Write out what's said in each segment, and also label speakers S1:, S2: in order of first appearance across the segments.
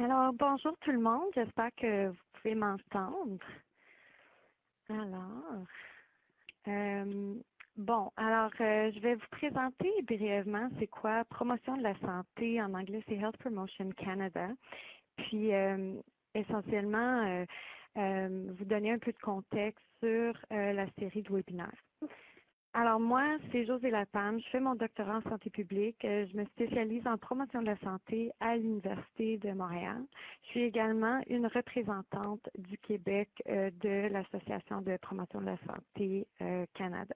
S1: Alors, bonjour tout le monde. J'espère que vous pouvez m'entendre. Alors, je vais vous présenter brièvement c'est quoi Promotion de la santé. En anglais, c'est Health Promotion Canada. Puis, essentiellement, vous donner un peu de contexte sur la série de webinaires. Alors moi, c'est Josée Lapam, je fais mon doctorat en santé publique. Je me spécialise en promotion de la santé à l'Université de Montréal. Je suis également une représentante du Québec de l'Association de promotion de la santé Canada.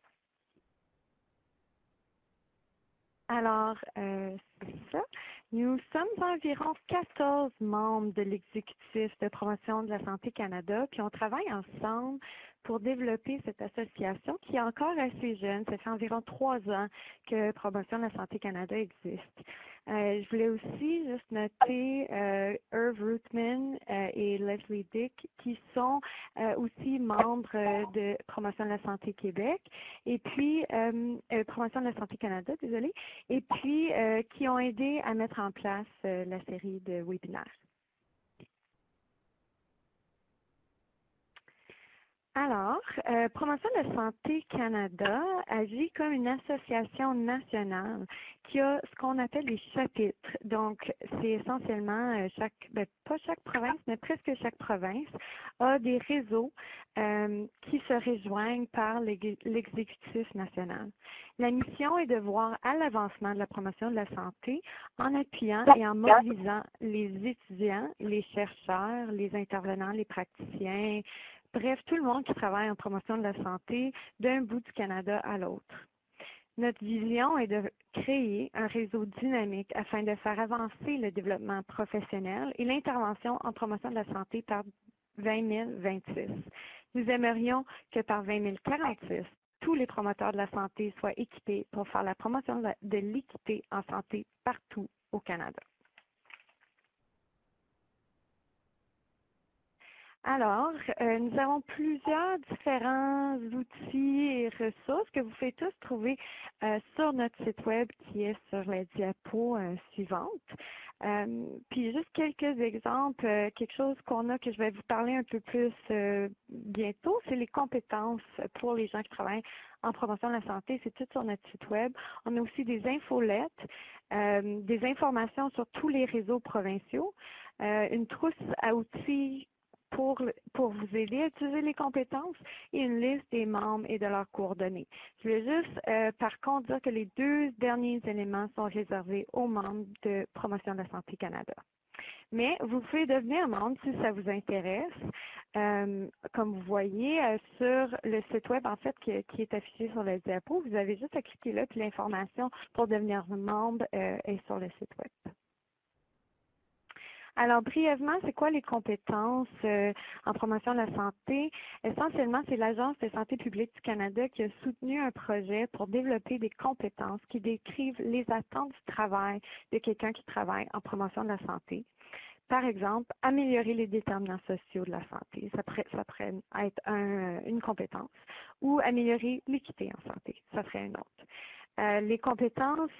S1: Alors, c'est ça. Nous sommes environ 14 membres de l'exécutif de promotion de la santé Canada, puis on travaille ensemble pour développer cette association qui est encore assez jeune. Ça fait environ 3 ans que Promotion de la santé Canada existe. Je voulais aussi juste noter Irv Rootman et Leslie Dick qui sont aussi membres de Promotion de la santé Québec et puis Promotion de la santé Canada, désolé, et puis qui ont aidé à mettre en place la série de webinaires. Alors, Promotion de la santé Canada agit comme une association nationale qui a ce qu'on appelle des chapitres. Donc, c'est essentiellement pas chaque province, mais presque chaque province a des réseaux qui se rejoignent par l'exécutif national. La mission est de voir à l'avancement de la promotion de la santé en appuyant et en mobilisant les étudiants, les chercheurs, les intervenants, les praticiens, bref, tout le monde qui travaille en promotion de la santé d'un bout du Canada à l'autre. Notre vision est de créer un réseau dynamique afin de faire avancer le développement professionnel et l'intervention en promotion de la santé par 2026. Nous aimerions que par 2046, tous les promoteurs de la santé soient équipés pour faire la promotion de l'équité en santé partout au Canada. Alors, nous avons plusieurs différents outils et ressources que vous pouvez tous trouver sur notre site web qui est sur la diapo suivante. Puis juste quelques exemples, quelque chose qu'on a que je vais vous parler un peu plus bientôt, c'est les compétences pour les gens qui travaillent en promotion de la santé. C'est tout sur notre site web. On a aussi des infolettes, des informations sur tous les réseaux provinciaux, une trousse à outils pour vous aider à utiliser les compétences et une liste des membres et de leurs coordonnées. Je vais juste, par contre, dire que les 2 derniers éléments sont réservés aux membres de Promotion de la santé Canada. Mais vous pouvez devenir membre si ça vous intéresse. Comme vous voyez sur le site web, en fait, qui est affiché sur le diapo, vous avez juste à cliquer là, puis l'information pour devenir membre est sur le site web. Alors, brièvement, c'est quoi les compétences en promotion de la santé? Essentiellement, c'est l'Agence de santé publique du Canada qui a soutenu un projet pour développer des compétences qui décrivent les attentes du travail de quelqu'un qui travaille en promotion de la santé. Par exemple, améliorer les déterminants sociaux de la santé, ça pourrait être une compétence, ou améliorer l'équité en santé, ça serait une autre. Les compétences,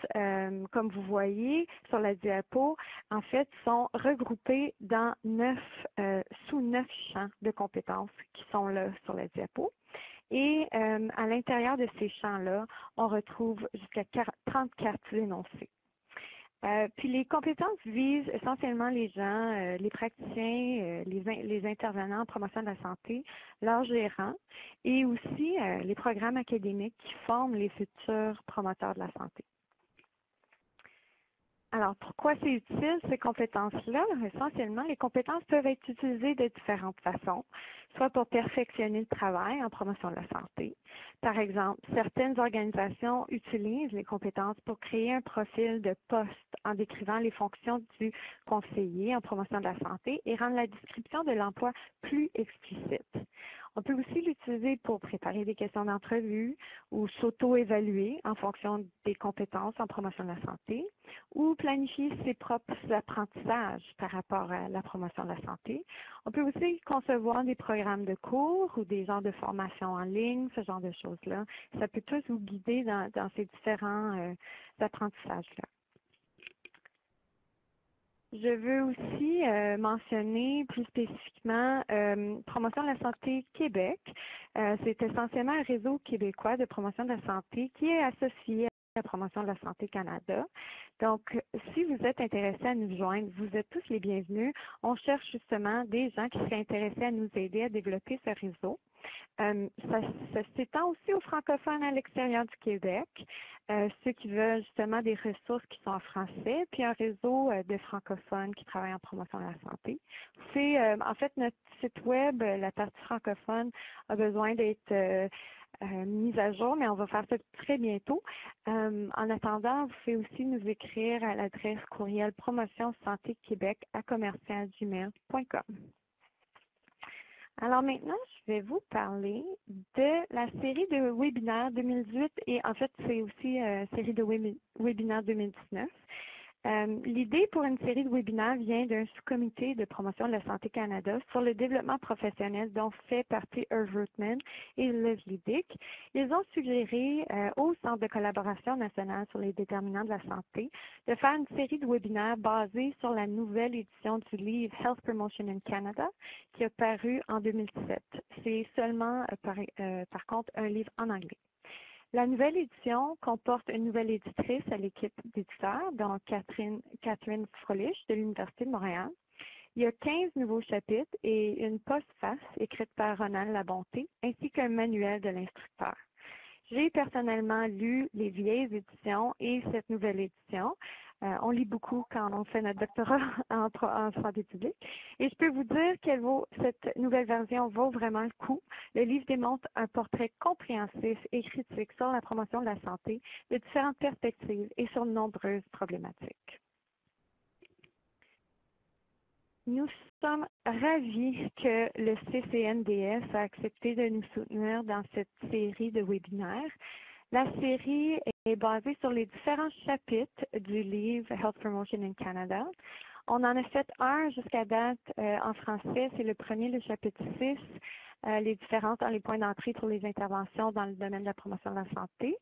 S1: comme vous voyez sur la diapo, en fait, sont regroupées dans sous 9 champs de compétences qui sont là sur la diapo. Et à l'intérieur de ces champs-là, on retrouve jusqu'à 34 énoncés. Puis les compétences visent essentiellement les gens, les praticiens, les intervenants en promotion de la santé, leurs gérants et aussi les programmes académiques qui forment les futurs promoteurs de la santé. Alors, pourquoi c'est utile, ces compétences-là? Essentiellement, les compétences peuvent être utilisées de différentes façons, soit pour perfectionner le travail en promotion de la santé. Par exemple, certaines organisations utilisent les compétences pour créer un profil de poste en décrivant les fonctions du conseiller en promotion de la santé et rendre la description de l'emploi plus explicite. On peut aussi l'utiliser pour préparer des questions d'entrevue ou s'auto-évaluer en fonction des compétences en promotion de la santé ou planifier ses propres apprentissages par rapport à la promotion de la santé. On peut aussi concevoir des programmes de cours ou des genres de formation en ligne, ce genre de choses-là. Ça peut tous vous guider dans ces différents apprentissages-là. Je veux aussi mentionner plus spécifiquement Promotion de la santé Québec. C'est essentiellement un réseau québécois de promotion de la santé qui est associé à la Promotion de la santé Canada. Donc, si vous êtes intéressé à nous joindre, vous êtes tous les bienvenus. On cherche justement des gens qui seraient intéressés à nous aider à développer ce réseau. Ça s'étend aussi aux francophones à l'extérieur du Québec, ceux qui veulent justement des ressources qui sont en français, puis un réseau de francophones qui travaillent en promotion de la santé. En fait, notre site web, la partie francophone, a besoin d'être mise à jour, mais on va faire ça très bientôt. En attendant, vous pouvez aussi nous écrire à l'adresse courriel promotionsantéquebec@commercialgmail.com. Alors maintenant, je vais vous parler de la série de webinaires 2018 et en fait, c'est aussi série de webinaires 2019. L'idée pour une série de webinaires vient d'un sous-comité de promotion de la santé Canada sur le développement professionnel dont fait partie Irv Rootman et Leslie Dick. Ils ont suggéré au Centre de collaboration nationale sur les déterminants de la santé de faire une série de webinaires basés sur la nouvelle édition du livre Health Promotion in Canada qui a paru en 2017. C'est seulement, par contre, un livre en anglais. La nouvelle édition comporte une nouvelle éditrice à l'équipe d'éditeurs, dont Catherine Frolich de l'Université de Montréal. Il y a 15 nouveaux chapitres et une postface écrite par Ronald Labonté, ainsi qu'un manuel de l'instructeur. J'ai personnellement lu les vieilles éditions et cette nouvelle édition. On lit beaucoup quand on fait notre doctorat en santé publique. Et je peux vous dire cette nouvelle version vaut vraiment le coup. Le livre démontre un portrait compréhensif et critique sur la promotion de la santé de différentes perspectives et sur de nombreuses problématiques. Nous sommes ravis que le CCNDS a accepté de nous soutenir dans cette série de webinaires. La série est basée sur les différents chapitres du livre Health Promotion in Canada. On en a fait un jusqu'à date en français, c'est le premier, le chapitre 6, les différences dans les points d'entrée pour les interventions dans le domaine de la promotion de la santé.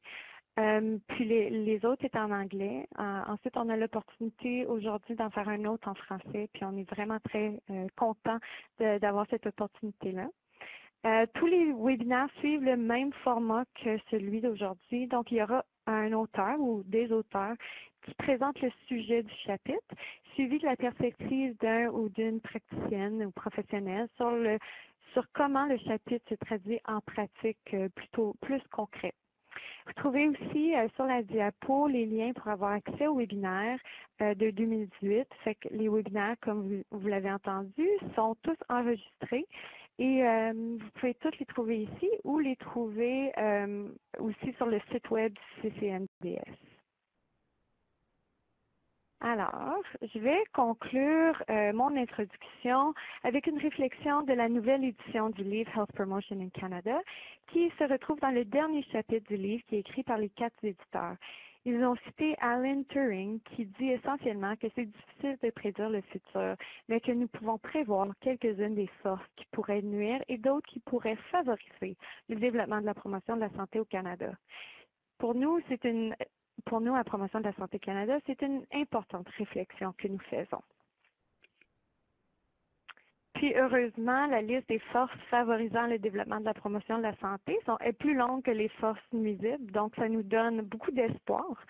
S1: Puis les autres étaient en anglais. Ensuite, on a l'opportunité aujourd'hui d'en faire un autre en français, puis on est vraiment très content d'avoir cette opportunité-là. Tous les webinaires suivent le même format que celui d'aujourd'hui. Donc, il y aura un auteur ou des auteurs qui présentent le sujet du chapitre, suivi de la perspective d'un ou d'une praticienne ou professionnelle sur comment le chapitre se traduit en pratique plus concrète. Vous trouvez aussi sur la diapo les liens pour avoir accès aux webinaires de 2018. Fait que les webinaires, comme vous l'avez entendu, sont tous enregistrés et vous pouvez tous les trouver ici ou les trouver aussi sur le site web du CCNDS. Alors, je vais conclure mon introduction avec une réflexion de la nouvelle édition du livre Health Promotion in Canada, qui se retrouve dans le dernier chapitre du livre qui est écrit par les 4 éditeurs. Ils ont cité Alan Turing qui dit essentiellement que c'est difficile de prédire le futur, mais que nous pouvons prévoir quelques-unes des forces qui pourraient nuire et d'autres qui pourraient favoriser le développement de la promotion de la santé au Canada. Pour nous, à Promotion de la santé Canada, c'est une importante réflexion que nous faisons. Puis, heureusement, la liste des forces favorisant le développement de la promotion de la santé est plus longue que les forces nuisibles, donc ça nous donne beaucoup d'espoir.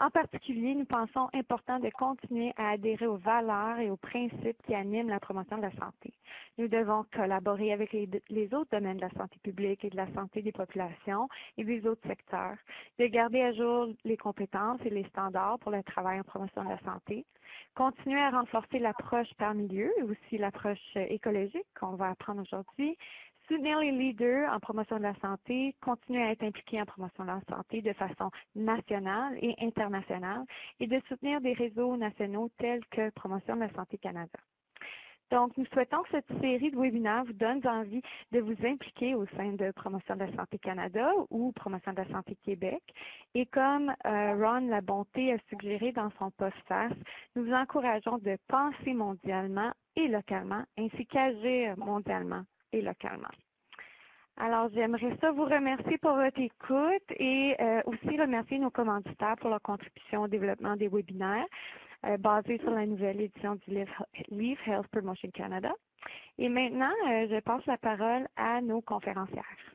S1: En particulier, nous pensons important de continuer à adhérer aux valeurs et aux principes qui animent la promotion de la santé. Nous devons collaborer avec les autres domaines de la santé publique et de la santé des populations et des autres secteurs, de garder à jour les compétences et les standards pour le travail en promotion de la santé, continuer à renforcer l'approche par milieu et aussi l'approche écologique qu'on va apprendre aujourd'hui, soutenir les leaders en promotion de la santé, continuer à être impliqués en promotion de la santé de façon nationale et internationale et de soutenir des réseaux nationaux tels que Promotion de la santé Canada. Donc, nous souhaitons que cette série de webinaires vous donne envie de vous impliquer au sein de Promotion de la santé Canada ou Promotion de la santé Québec. Et comme Ron Labonté a suggéré dans son postface, nous vous encourageons de penser mondialement et localement, ainsi qu'agir mondialement et localement. Alors, j'aimerais ça vous remercier pour votre écoute et aussi remercier nos commanditaires pour leur contribution au développement des webinaires. basé sur la nouvelle édition du livre Leave Health Promotion Canada. Et maintenant, je passe la parole à nos conférencières.